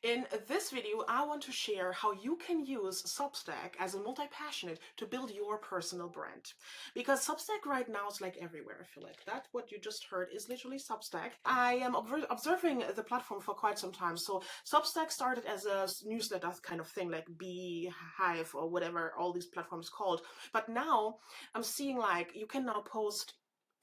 In this video, I want to share how you can use Substack as a multi-passionate to build your personal brand. Because Substack right now is like everywhere, I feel like. That what you just heard is literally Substack. I am observing the platform for quite some time. So Substack started as a newsletter kind of thing, like Beehive or whatever all these platforms called. But now I'm seeing like you can now post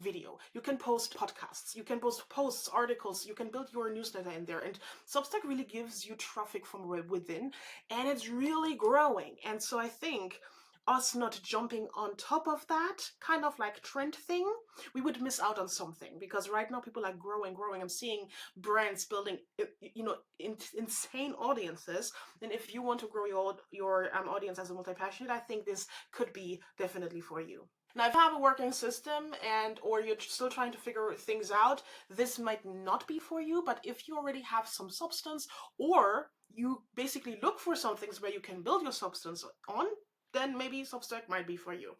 video, you can post podcasts, you can post posts, articles, you can build your newsletter in there, and Substack really gives you traffic from within, and it's really growing. And so I think us not jumping on top of that kind of like trend thing, we would miss out on something, because right now people are growing. I'm seeing brands building insane audiences, and if you want to grow your audience as a multi-passionate, I think this could be definitely for you. Now, if you have a working system or you're still trying to figure things out, this might not be for you. But if you already have some substance, or you basically look for some things where you can build your substance on, then maybe Substack might be for you.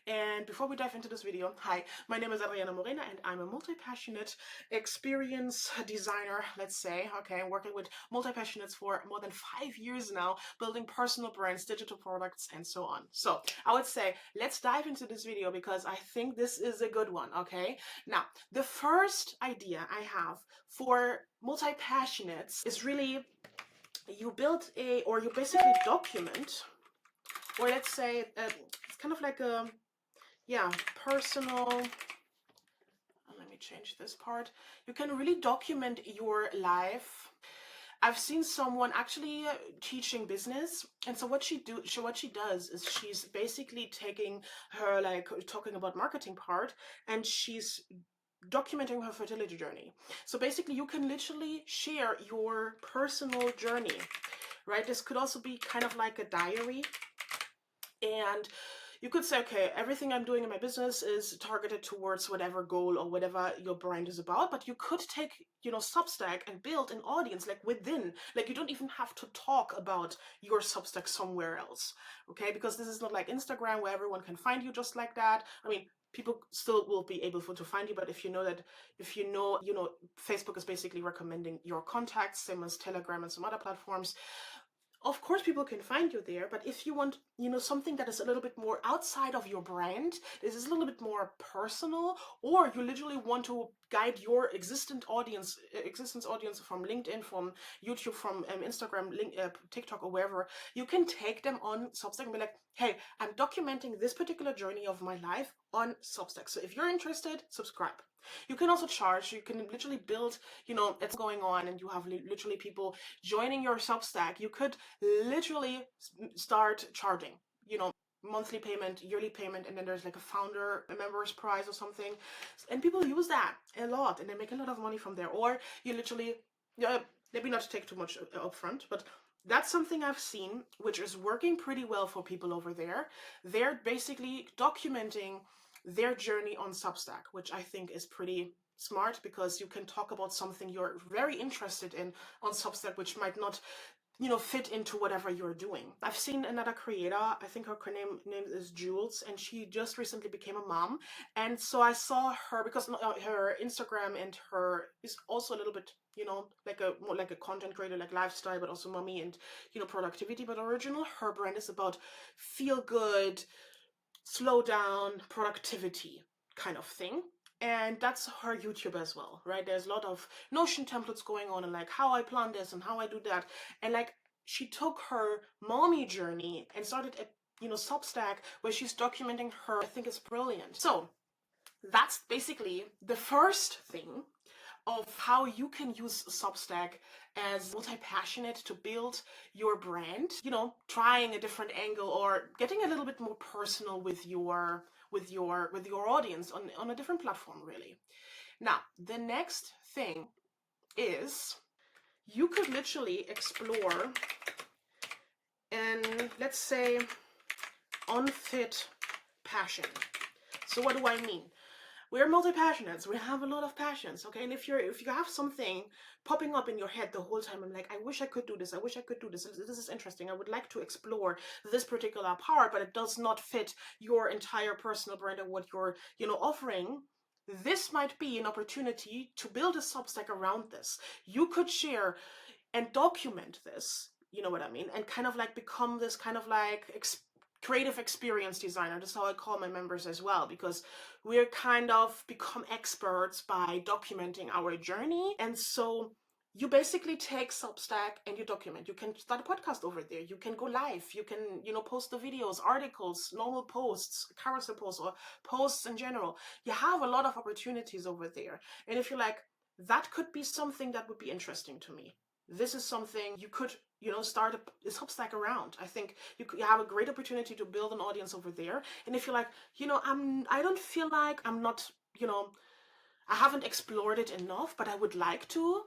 And before we dive into this video, hi, my name is Adriana-Morena, and I'm a multi-passionate experience designer, let's say. Okay, I'm working with multi-passionates for more than 5 years now, building personal brands, digital products, and so on. So I would say let's dive into this video, because I think this is a good one, okay? Now, the first idea I have for multi-passionates is really you basically document, or let's say it's kind of like a personal, let me change this part. You can really document your life. I've seen someone actually teaching business, and so what she does is she's basically taking her, like, talking about marketing part, and she's documenting her fertility journey. So basically you can literally share your personal journey, right? This could also be kind of like a diary. And you could say, okay, everything I'm doing in my business is targeted towards whatever goal or whatever your brand is about. But you could take, Substack and build an audience like within. Like, you don't even have to talk about your Substack somewhere else, okay? Because this is not like Instagram where everyone can find you just like that. I mean, people still will be able to find you, but if you know, Facebook is basically recommending your contacts, same as Telegram and some other platforms. Of course, people can find you there, but if you want, something that is a little bit more outside of your brand, this is a little bit more personal, or you literally want to guide your existence audience from LinkedIn, from YouTube, from Instagram, TikTok, or wherever, you can take them on Substack and be like, hey, I'm documenting this particular journey of my life on Substack. So if you're interested, subscribe. You can also charge. You can literally build, it's going on, and you have literally people joining your Substack. You could literally start charging, monthly payment, yearly payment, and then there's like a member's prize or something. And people use that a lot, and they make a lot of money from there. Or you literally, maybe not take too much upfront, but that's something I've seen, which is working pretty well for people over there. They're basically documenting their journey on Substack, which I think is pretty smart, because you can talk about something you're very interested in on Substack, which might not fit into whatever you're doing. I've seen another creator, I think her name is Jules, and she just recently became a mom. And so I saw her, because her Instagram and her is also a little bit, more like a content creator, like lifestyle, but also mommy and, productivity. But her brand is about feel good, slow down, productivity kind of thing. And that's her YouTube as well, right? There's a lot of Notion templates going on, and like how I plan this and how I do that. And like, she took her mommy journey and started a Substack where she's documenting her. I think it's brilliant. So that's basically the first thing of how you can use Substack as multi-passionate to build your brand, trying a different angle or getting a little bit more personal with your audience on a different platform, really. Now, the next thing is you could literally explore, and let's say, unfit passion. So what do I mean? We're multi-passionates. We have a lot of passions, okay? And if you have something popping up in your head the whole time, I'm like, I wish I could do this. I wish I could do this. This is interesting. I would like to explore this particular part, but it does not fit your entire personal brand and what you're, offering. This might be an opportunity to build a Substack around this. You could share and document this, you know what I mean, and kind of like become this kind of like creative experience designer. That's how I call my members as well, because we're kind of become experts by documenting our journey. And so you basically take Substack and you document. You can start a podcast over there. You can go live. You can, post the videos, articles, normal posts, carousel posts, or posts in general. You have a lot of opportunities over there. And if you're like, that could be something that would be interesting to me, this is something you could, start a Substack around. I think you have a great opportunity to build an audience over there. And if you're like, I don't feel like I'm not, I haven't explored it enough, but I would like to,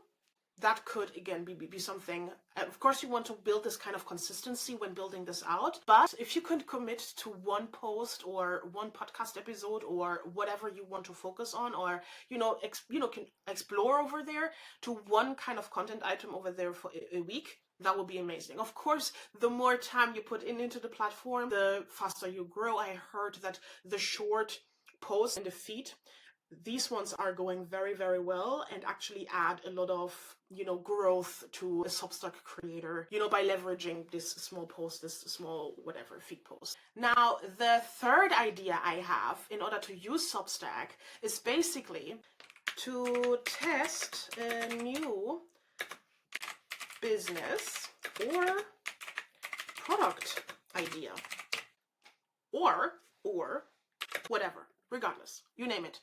that could again be something. Of course, you want to build this kind of consistency when building this out, but if you can commit to one post or one podcast episode or whatever you want to focus on, or can explore over there to one kind of content item over there for a week, that would be amazing. Of course, the more time you put into the platform, the faster you grow. I heard that the short posts in the feed, these ones are going very, very well and actually add a lot of, growth to a Substack creator, by leveraging this small post, this small whatever feed post. Now, the third idea I have in order to use Substack is basically to test a new business or product idea or whatever, regardless, you name it.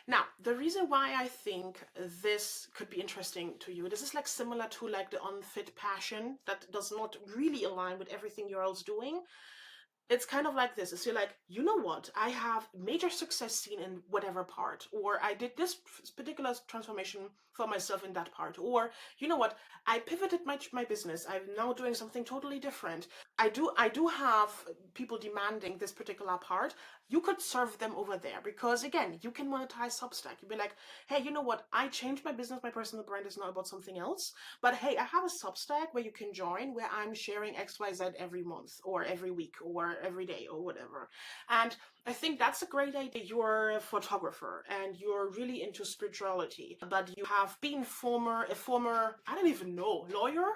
Now, the reason why I think this could be interesting to you, this is like similar to like the unfit passion that does not really align with everything you're else doing. It's kind of like this. It's you're like, you know what? I have major success seen in whatever part, or I did this particular transformation for myself in that part, or you know what? I pivoted my business. I'm now doing something totally different. I do have people demanding this particular part. You could serve them over there because again, you can monetize Substack. You'd be like, hey, you know what? I changed my business. My personal brand is now about something else. But hey, I have a Substack where you can join, where I'm sharing XYZ every month or every week or every day or whatever. And I think that's a great idea. You're a photographer and you're really into spirituality, but you have been a former, I don't even know, lawyer?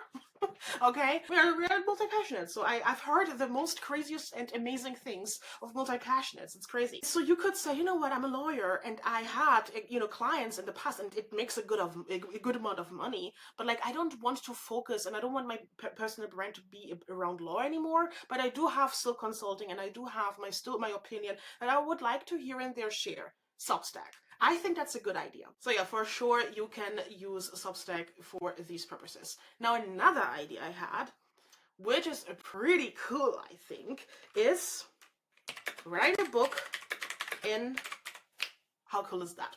Okay, we're multi-passionate, so I've heard the most craziest and amazing things of multi-passionates. It's crazy. So you could say, you know what, I'm a lawyer and I had clients in the past and it makes a good amount of money, but like I don't want to focus and I don't want my personal brand to be around law anymore, but I do have still consulting and I do have my opinion that I would like to here and there share. Substack. I think that's a good idea. So yeah, for sure, you can use Substack for these purposes. Now, another idea I had, which is pretty cool, I think, is write a book in, how cool is that?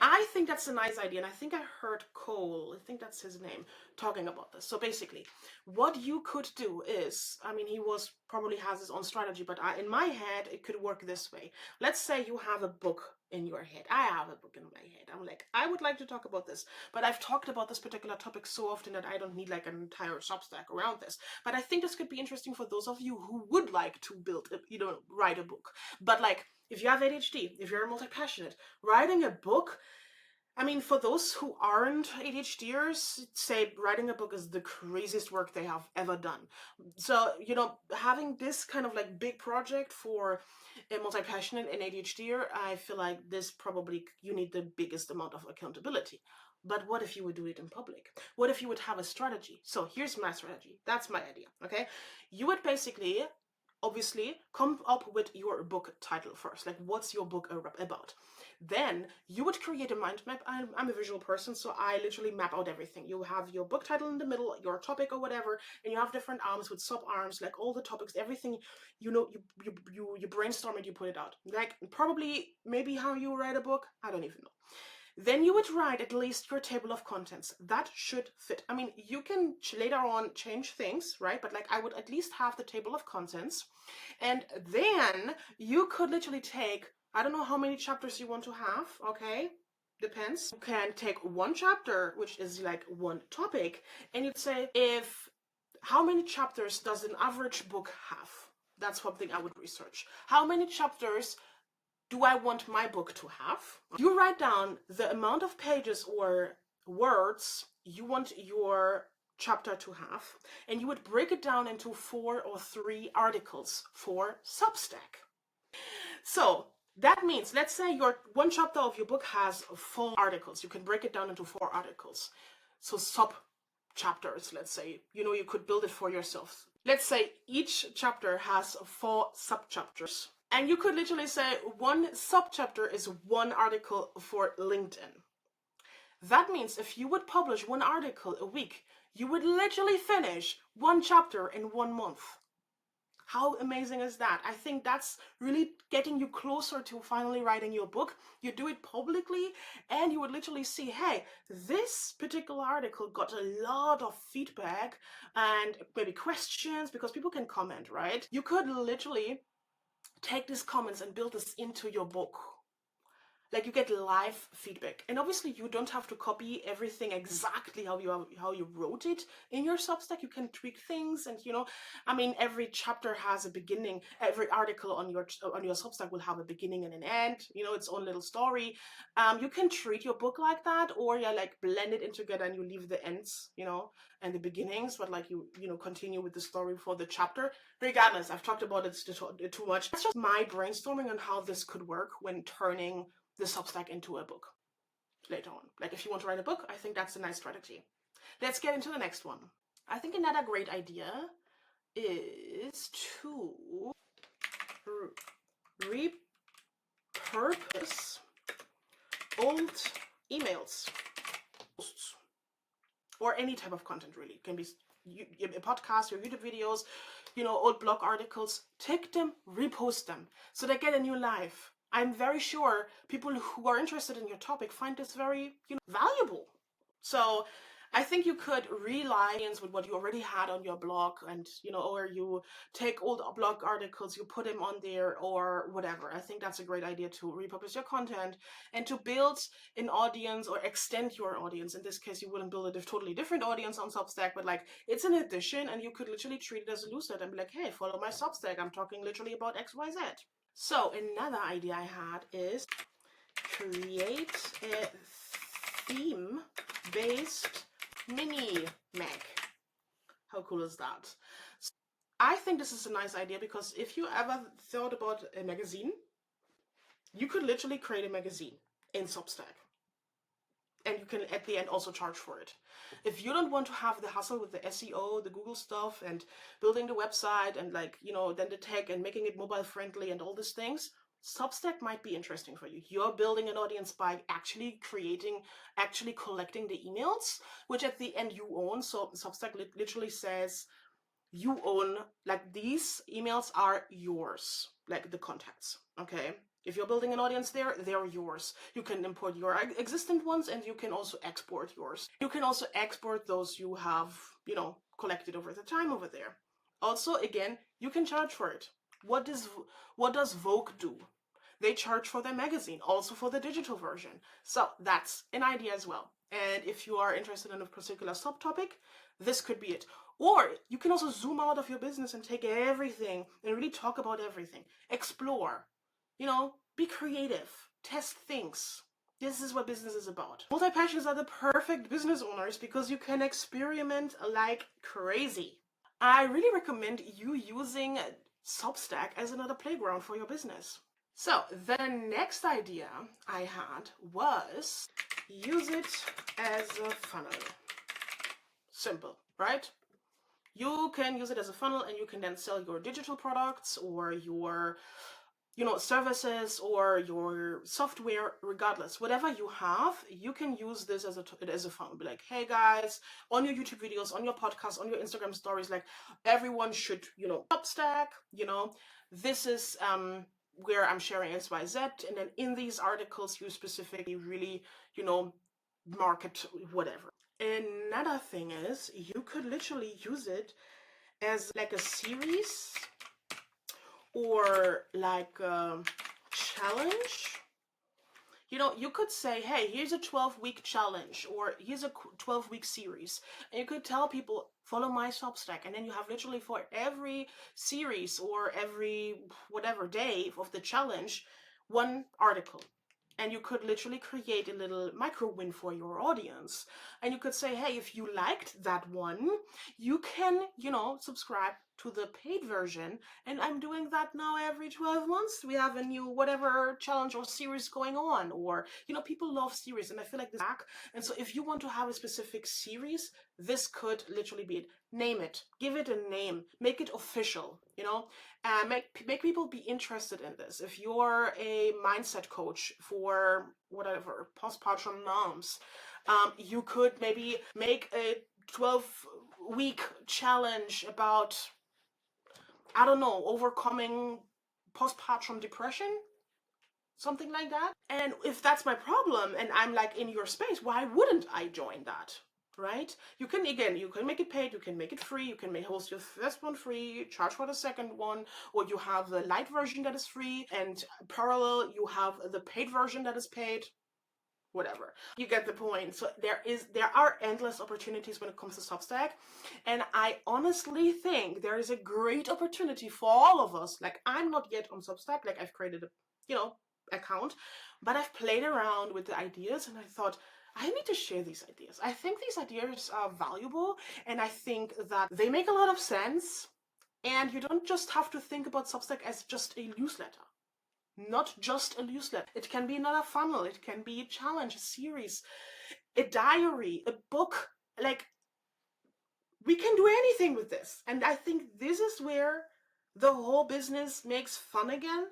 I think that's a nice idea, and I think I heard Cole, I think that's his name, talking about this. So basically, what you could do is, I mean, he probably has his own strategy, but in my head, it could work this way. Let's say you have a book in your head. I have a book in my head. I'm like, I would like to talk about this, but I've talked about this particular topic so often that I don't need like an entire Substack around this. But I think this could be interesting for those of you who would like to write a book. But like, if you have ADHD, if you're multi-passionate, writing a book, I mean, for those who aren't ADHDers, say writing a book is the craziest work they have ever done. So, having this kind of like big project for a multi-passionate and ADHDer, I feel like this probably, you need the biggest amount of accountability. But what if you would do it in public? What if you would have a strategy? So here's my strategy. That's my idea, okay? You would basically, obviously, come up with your book title first. Like, what's your book about? Then you would create a mind map. I'm a visual person, so I literally map out everything. You have your book title in the middle, your topic or whatever, and you have different arms with sub-arms, like all the topics, everything, you brainstorm it, you put it out. Like, probably, maybe how you write a book, I don't even know. Then you would write at least your table of contents. That should fit. I mean, you can later on change things, right? But like, I would at least have the table of contents. And then you could literally take, I don't know how many chapters you want to have, okay? Depends. You can take one chapter, which is like one topic, and you'd say, how many chapters does an average book have? That's something I would research. How many chapters do I want my book to have? You write down the amount of pages or words you want your chapter to have, and you would break it down into 4 or 3 articles for Substack. So that means, let's say your one chapter of your book has 4 articles. You can break it down into 4 articles. So sub chapters, let's say, you could build it for yourself. Let's say each chapter has 4 sub chapters. And you could literally say one sub chapter is one article for LinkedIn. That means if you would publish one article a week, you would literally finish one chapter in 1 month. How amazing is that? I think that's really getting you closer to finally writing your book. You do it publicly and you would literally see, hey, this particular article got a lot of feedback and maybe questions, because people can comment, right? You could literally take these comments and build this into your book. Like, you get live feedback, and obviously you don't have to copy everything exactly how you wrote it in your Substack. You can tweak things, and every chapter has a beginning. Every article on your Substack will have a beginning and an end, its own little story. You can treat your book like that, or like blend it in together and you leave the ends, and the beginnings, but like you continue with the story for the chapter. Regardless, I've talked about it too much. That's just my brainstorming on how this could work when turning the Substack into a book later on. Like, if you want to write a book, I think that's a nice strategy. Let's get into the next one. I think another great idea is to repurpose old emails, posts, or any type of content, really. It can be a podcast, your YouTube videos, old blog articles. Take them, repost them, so they get a new life. I'm very sure people who are interested in your topic find this very, valuable. So I think you could rely with what you already had on your blog, and, or you take old blog articles, you put them on there, or whatever. I think that's a great idea to repurpose your content and to build an audience or extend your audience. In this case, you wouldn't build a totally different audience on Substack, but like, it's an addition, and you could literally treat it as a newsletter and be like, hey, follow my Substack. I'm talking literally about XYZ. So another idea I had is create a theme-based mini mag. How cool is that? So I think this is a nice idea, because if you ever thought about a magazine, you could literally create a magazine in Substack. And you can, at the end, also charge for it. If you don't want to have the hustle with the SEO, the Google stuff, and building the website, and like, then the tech and making it mobile friendly and all these things, Substack might be interesting for you. You're building an audience by actually collecting the emails, which at the end you own. So Substack literally says you own, like, these emails are yours, like the contacts, okay? If you're building an audience there, they're yours. You can import your existing ones, and you can also export yours. You can also export those you have, collected over the time over there. Also, again, you can charge for it. What does Vogue do? They charge for their magazine, also for the digital version. So that's an idea as well. And if you are interested in a particular subtopic, this could be it. Or you can also zoom out of your business and take everything and really talk about everything. Explore, be creative, test things. This is what business is about. Multi-passions are the perfect business owners because you can experiment like crazy. I really recommend you using Substack as another playground for your business. So the next idea I had was use it as a funnel. Simple, right? You can use it as a funnel, and you can then sell your digital products or your services or your software. Regardless, whatever you have, you can use this as a funnel. Be like, hey guys, on your YouTube videos, on your podcast, on your Instagram stories, like, everyone should, Substack, this is where I'm sharing XYZ, and then in these articles you specifically really, market whatever. Another thing is, you could literally use it as like a series or like a challenge. You could say, hey, here's a 12-week challenge, or here's a 12-week series. And you could tell people, follow my Substack. And then you have literally for every series or every whatever day of the challenge, one article. And you could literally create a little micro win for your audience. And you could say, hey, if you liked that one, you can, subscribe to the paid version. And I'm doing that now every 12 months. We have a new whatever challenge or series going on. Or, people love series, and I feel like this back. And so if you want to have a specific series, this could literally be it. Name it, give it a name, make it official, and make people be interested in this. If you're a mindset coach for whatever postpartum moms, you could maybe make a 12-week challenge about, I don't know, overcoming postpartum depression, something like that. And if that's my problem and I'm like in your space, why wouldn't I join that? Right? You can make it paid, you can make it free, you can host your first one free, charge for the second one, or you have the light version that is free, and parallel you have the paid version that is paid. Whatever, you get the point. So there are endless opportunities when it comes to Substack, and I honestly think there is a great opportunity for all of us. Like, I'm not yet on Substack, like I've created a account, but I've played around with the ideas and I thought, I need to share these ideas. I think these ideas are valuable, and I think that they make a lot of sense, and you don't just have to think about Substack as just a newsletter. Not just a newsletter. It can be another funnel. It can be a challenge, a series, a diary, a book. Like, we can do anything with this. And I think this is where the whole business makes fun again,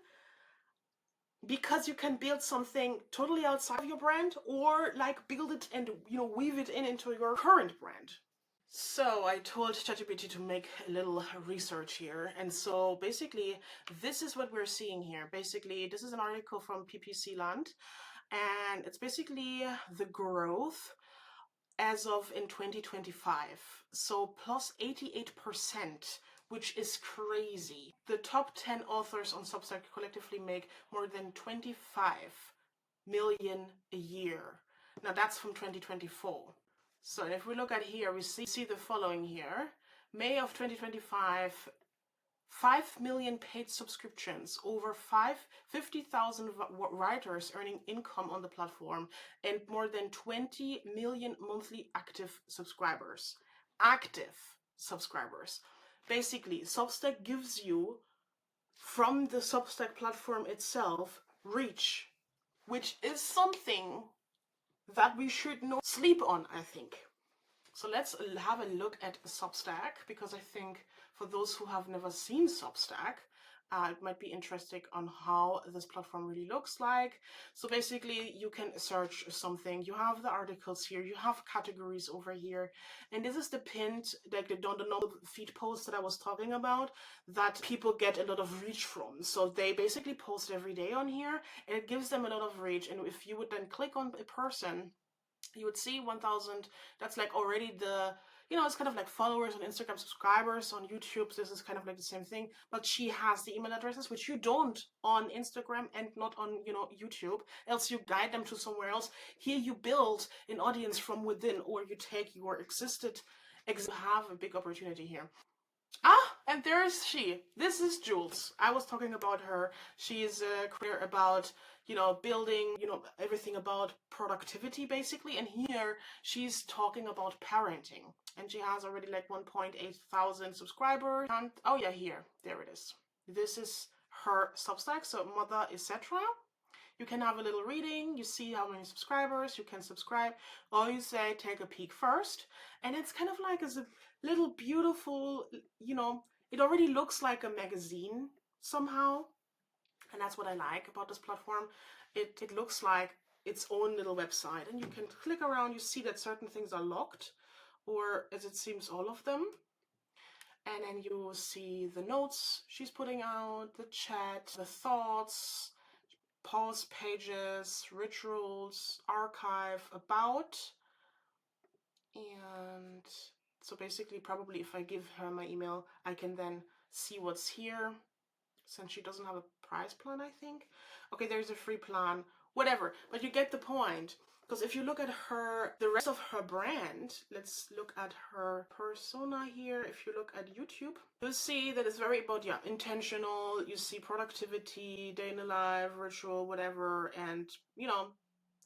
because you can build something totally outside of your brand, or like build it and weave it into your current brand. So I told ChatGPT to make a little research here. And so basically, this is what we're seeing here. Basically, this is an article from PPC Land, and it's basically the growth as of in 2025. So plus 88%, which is crazy. The top 10 authors on Substack collectively make more than 25 million a year. Now that's from 2024. So if we look at here, we see the following here. May of 2025, 5 million paid subscriptions, over 50,000 writers earning income on the platform, and more than 20 million monthly active subscribers. Active subscribers. Basically, Substack gives you, from the Substack platform itself, reach, which is something that we should not sleep on, I think. So let's have a look at Substack, because I think for those who have never seen Substack, it might be interesting on how this platform really looks like. So basically, you can search something. You have the articles here. You have categories over here. And this is the pinned, like the normal feed post that I was talking about, that people get a lot of reach from. So they basically post every day on here, and it gives them a lot of reach. And if you would then click on a person, you would see 1,000. That's like already the, it's kind of like followers on Instagram, subscribers on YouTube. This is kind of like the same thing, but she has the email addresses, which you don't on Instagram and not on, YouTube, else you guide them to somewhere else. Here you build an audience from within, or you take your you have a big opportunity here. And there's she. This is Jules. I was talking about her. She's a career about, building, everything about productivity, basically. And here she's talking about parenting. And she has already like 1.8 thousand subscribers. And oh yeah, there it is. This is her Substack, so Mother, etc. You can have a little reading. You see how many subscribers. You can subscribe. Or you say, take a peek first. And it's kind of like as a little beautiful, it already looks like a magazine somehow. And that's what I like about this platform. It looks like its own little website. And you can click around. You see that certain things are locked, or as it seems, all of them. And then you see the notes she's putting out, the chat, the thoughts, pause pages, rituals, archive, about. And so basically, probably if I give her my email, I can then see what's here, since she doesn't have a price plan, I think. Okay, there's a free plan, whatever, but you get the point. Because if you look at her, the rest of her brand, let's look at her persona here. If you look at YouTube, you'll see that it's very about, yeah, intentional. You see productivity, day in the life, ritual, whatever, and, you know,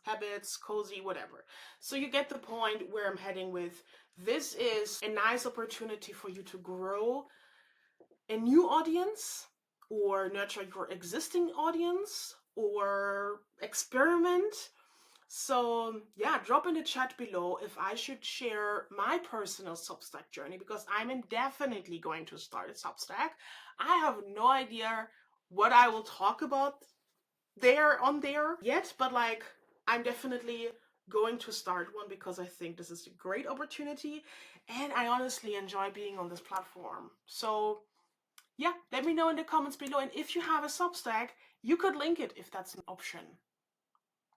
habits, cozy, whatever. So you get the point where I'm heading with. This is a nice opportunity for you to grow a new audience, or nurture your existing audience, or experiment. So yeah, drop in the chat below if I should share my personal Substack journey, because I'm definitely going to start a Substack. I have no idea what I will talk about there yet, but like, I'm definitely going to start one because I think this is a great opportunity and I honestly enjoy being on this platform. So yeah, let me know in the comments below, and if you have a Substack, you could link it if that's an option.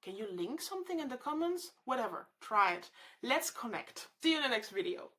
Can you link something in the comments? Whatever, try it. Let's connect. See you in the next video.